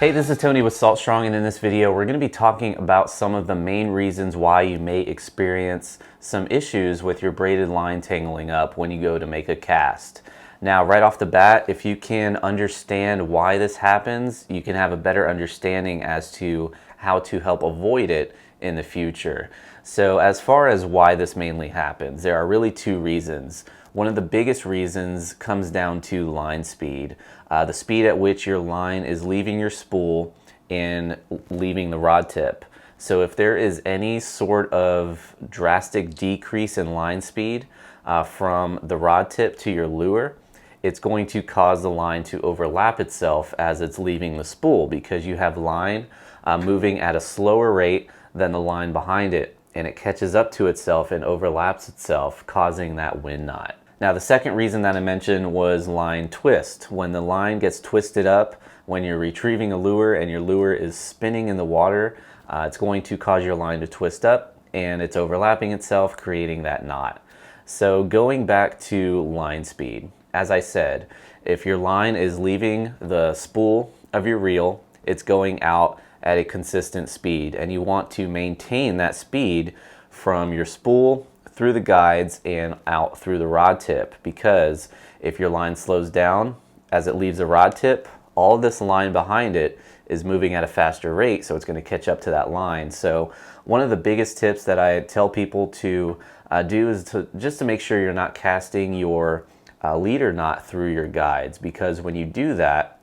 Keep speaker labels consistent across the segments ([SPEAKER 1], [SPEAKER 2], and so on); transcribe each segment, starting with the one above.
[SPEAKER 1] Hey, this is Tony with Salt Strong, and in this video we're going to be talking about some of the main reasons why you may experience some issues with your braided line tangling up when you go to make a cast. Now, right off the bat, if you can understand why this happens, you can have a better understanding as to how to help avoid it in the future. So as far as why this mainly happens, there are really two reasons. One of the biggest reasons comes down to line speed. The speed at which your line is leaving your spool and leaving the rod tip. So if there is any sort of drastic decrease in line speed from the rod tip to your lure, it's going to cause the line to overlap itself as it's leaving the spool, because you have line moving at a slower rate than the line behind it, and it catches up to itself and overlaps itself, causing that wind knot. Now, the second reason that I mentioned was line twist. When the line gets twisted up, when you're retrieving a lure and your lure is spinning in the water, it's going to cause your line to twist up and it's overlapping itself, creating that knot. So going back to line speed, as I said, if your line is leaving the spool of your reel, it's going out at a consistent speed, and you want to maintain that speed from your spool through the guides and out through the rod tip, because if your line slows down as it leaves the rod tip, all of this line behind it is moving at a faster rate, so it's going to catch up to that line. So one of the biggest tips that I tell people to do is just to make sure you're not casting your leader knot through your guides, because when you do that,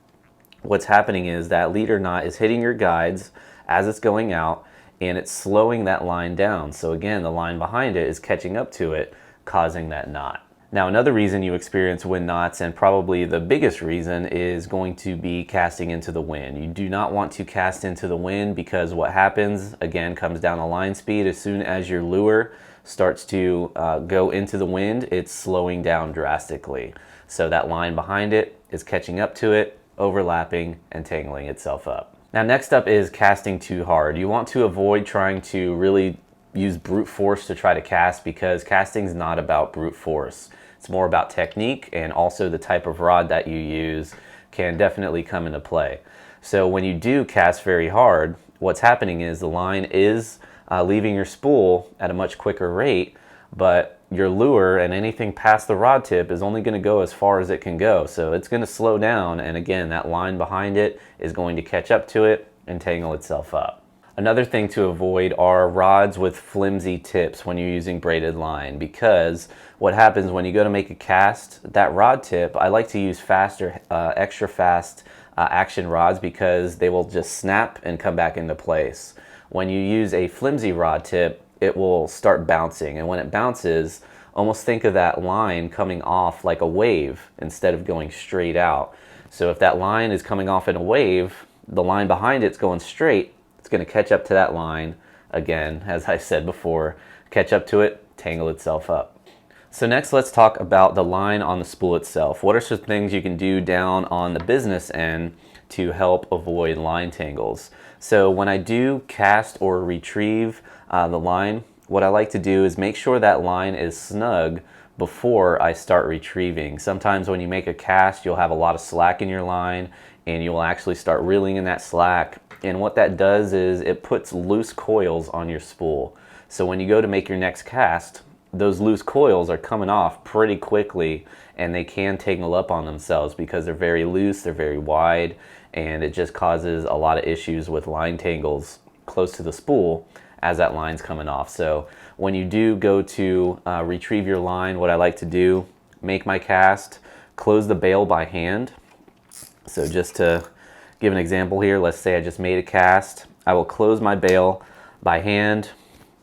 [SPEAKER 1] what's happening is that leader knot is hitting your guides as it's going out, and it's slowing that line down. So again, the line behind it is catching up to it, causing that knot. Now, another reason you experience wind knots, and probably the biggest reason, is going to be casting into the wind. You do not want to cast into the wind, because what happens, again, comes down to line speed. As soon as your lure starts to go into the wind, it's slowing down drastically. So that line behind it is catching up to it, overlapping and tangling itself up. Now, next up is casting too hard. You want to avoid trying to really use brute force to try to cast, because casting is not about brute force. It's more about technique, and also the type of rod that you use can definitely come into play. So when you do cast very hard, what's happening is the line is leaving your spool at a much quicker rate, but your lure and anything past the rod tip is only going to go as far as it can go. So it's going to slow down, and again, that line behind it is going to catch up to it and tangle itself up. Another thing to avoid are rods with flimsy tips when you're using braided line, because what happens when you go to make a cast, that rod tip, I like to use faster, extra fast action rods, because they will just snap and come back into place. When you use a flimsy rod tip, it will start bouncing, and when it bounces, almost think of that line coming off like a wave instead of going straight out. So if that line is coming off in a wave, the line behind it's going straight, it's going to catch up to that line again, as I said before, catch up to it, tangle itself up. So next, let's talk about the line on the spool itself. What are some things you can do down on the business end to help avoid line tangles? So when I do cast or retrieve the line, what I like to do is make sure that line is snug before I start retrieving. Sometimes when you make a cast, you'll have a lot of slack in your line, and you'll actually start reeling in that slack. And what that does is it puts loose coils on your spool. So when you go to make your next cast, those loose coils are coming off pretty quickly, and they can tangle up on themselves because they're very loose, they're very wide, and it just causes a lot of issues with line tangles close to the spool as that line's coming off. So when you do go to retrieve your line, what I like to do, make my cast, close the bail by hand. So just to give an example here, let's say I just made a cast. I will close my bail by hand,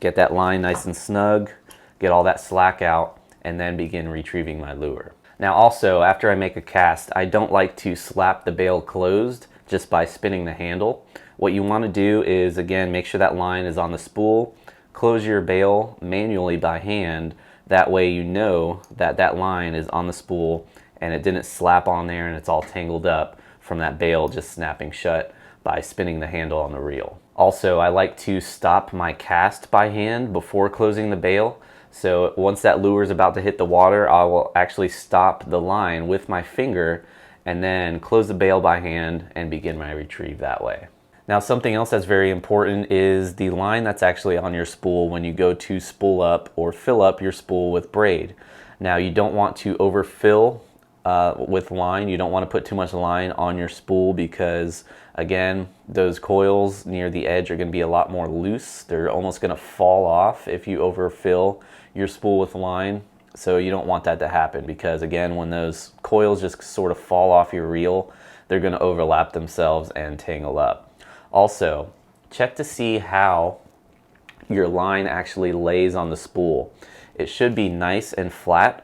[SPEAKER 1] get that line nice and snug, get all that slack out, and then begin retrieving my lure. Now also, after I make a cast, I don't like to slap the bail closed just by spinning the handle. What you want to do is, again, make sure that line is on the spool, close your bail manually by hand. That way you know that that line is on the spool and it didn't slap on there and it's all tangled up from that bail just snapping shut by spinning the handle on the reel. Also, I like to stop my cast by hand before closing the bail. So once that lure is about to hit the water, I will actually stop the line with my finger and then close the bail by hand and begin my retrieve that way. Now, something else that's very important is the line that's actually on your spool when you go to spool up or fill up your spool with braid. Now, you don't want to overfill with line. You don't want to put too much line on your spool because, again, those coils near the edge are going to be a lot more loose. They're almost going to fall off if you overfill your spool with line. So you don't want that to happen because, again, when those coils just sort of fall off your reel, they're going to overlap themselves and tangle up. Also, check to see how your line actually lays on the spool. It should be nice and flat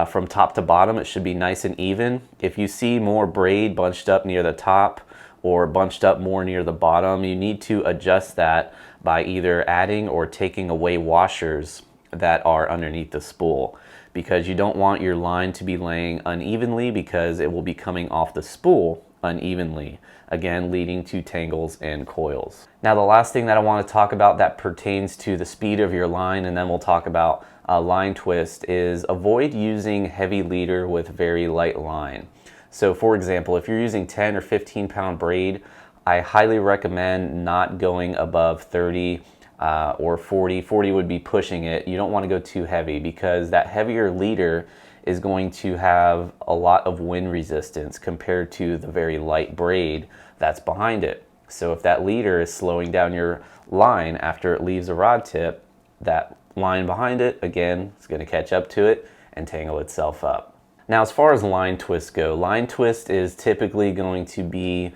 [SPEAKER 1] from top to bottom. It should be nice and even. If you see more braid bunched up near the top or bunched up more near the bottom, you need to adjust that by either adding or taking away washers that are underneath the spool, because you don't want your line to be laying unevenly because it will be coming off the spool unevenly, again leading to tangles and coils. Now, the last thing that I want to talk about that pertains to the speed of your line, and then we'll talk about line twist, is avoid using heavy leader with very light line. So for example, if you're using 10 or 15 pound braid, I highly recommend not going above 30 or 40. 40 would be pushing it. You don't want to go too heavy because that heavier leader is going to have a lot of wind resistance compared to the very light braid that's behind it. So if that leader is slowing down your line after it leaves a rod tip, that line behind it, again, is going to catch up to it and tangle itself up. Now, as far as line twists go, line twist is typically going to be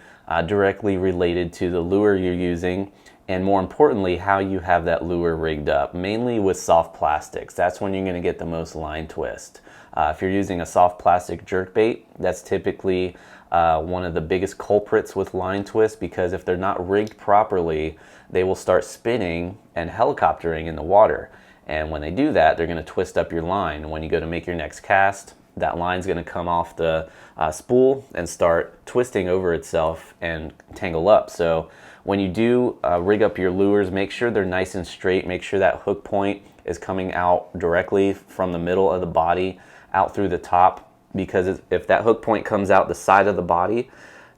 [SPEAKER 1] directly related to the lure you're using, and more importantly, how you have that lure rigged up, mainly with soft plastics. That's when you're going to get the most line twist. If you're using a soft plastic jerkbait, that's typically one of the biggest culprits with line twist, because if they're not rigged properly, they will start spinning and helicoptering in the water. And when they do that, they're going to twist up your line. And when you go to make your next cast, that line's going to come off the spool and start twisting over itself and tangle up. So when you do rig up your lures, make sure they're nice and straight. Make sure that hook point is coming out directly from the middle of the body out through the top, because if that hook point comes out the side of the body,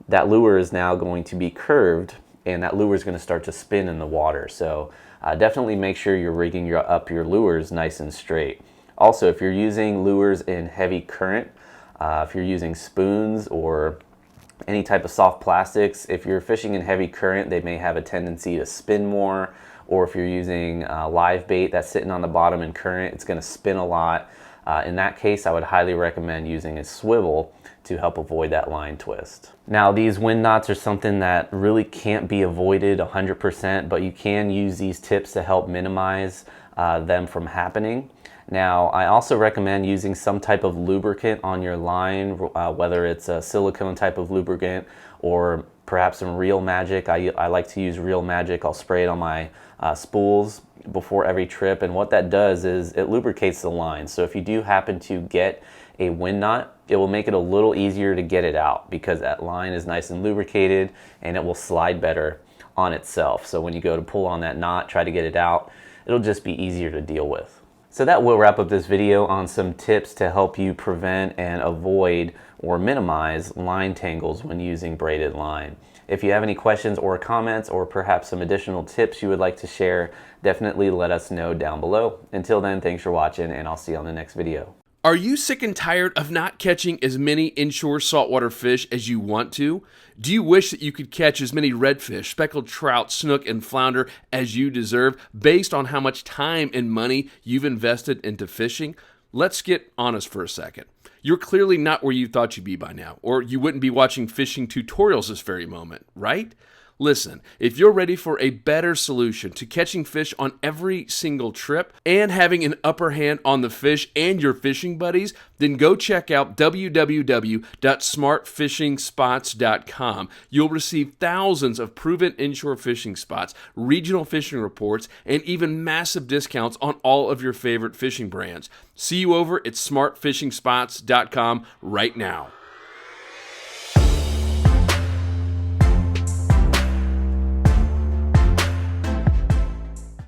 [SPEAKER 1] that lure is now going to be curved and that lure is going to start to spin in the water. So definitely make sure you're rigging up your lures nice and straight. Also, if you're using lures in heavy current, if you're using spoons or any type of soft plastics, if you're fishing in heavy current, they may have a tendency to spin more. Or if you're using live bait that's sitting on the bottom in current, it's going to spin a lot. In that case, I would highly recommend using a swivel to help avoid that line twist. Now, these wind knots are something that really can't be avoided 100%, but you can use these tips to help minimize them from happening. Now, I also recommend using some type of lubricant on your line, whether it's a silicone type of lubricant or perhaps some Real Magic. I like to use Real Magic. I'll spray it on my spools before every trip, and what that does is it lubricates the line. So if you do happen to get a wind knot, it will make it a little easier to get it out because that line is nice and lubricated and it will slide better on itself. So when you go to pull on that knot, try to get it out, it'll just be easier to deal with. So that will wrap up this video on some tips to help you prevent and avoid or minimize line tangles when using braided line. If you have any questions or comments or perhaps some additional tips you would like to share, definitely let us know down below. Until then, thanks for watching, and I'll see you on the next video.
[SPEAKER 2] Are you sick and tired of not catching as many inshore saltwater fish as you want to? Do you wish that you could catch as many redfish, speckled trout, snook, and flounder as you deserve based on how much time and money you've invested into fishing? Let's get honest for a second. You're clearly not where you thought you'd be by now, or you wouldn't be watching fishing tutorials this very moment, right? Listen, if you're ready for a better solution to catching fish on every single trip and having an upper hand on the fish and your fishing buddies, then go check out www.smartfishingspots.com. You'll receive thousands of proven inshore fishing spots, regional fishing reports, and even massive discounts on all of your favorite fishing brands. See you over at smartfishingspots.com right now.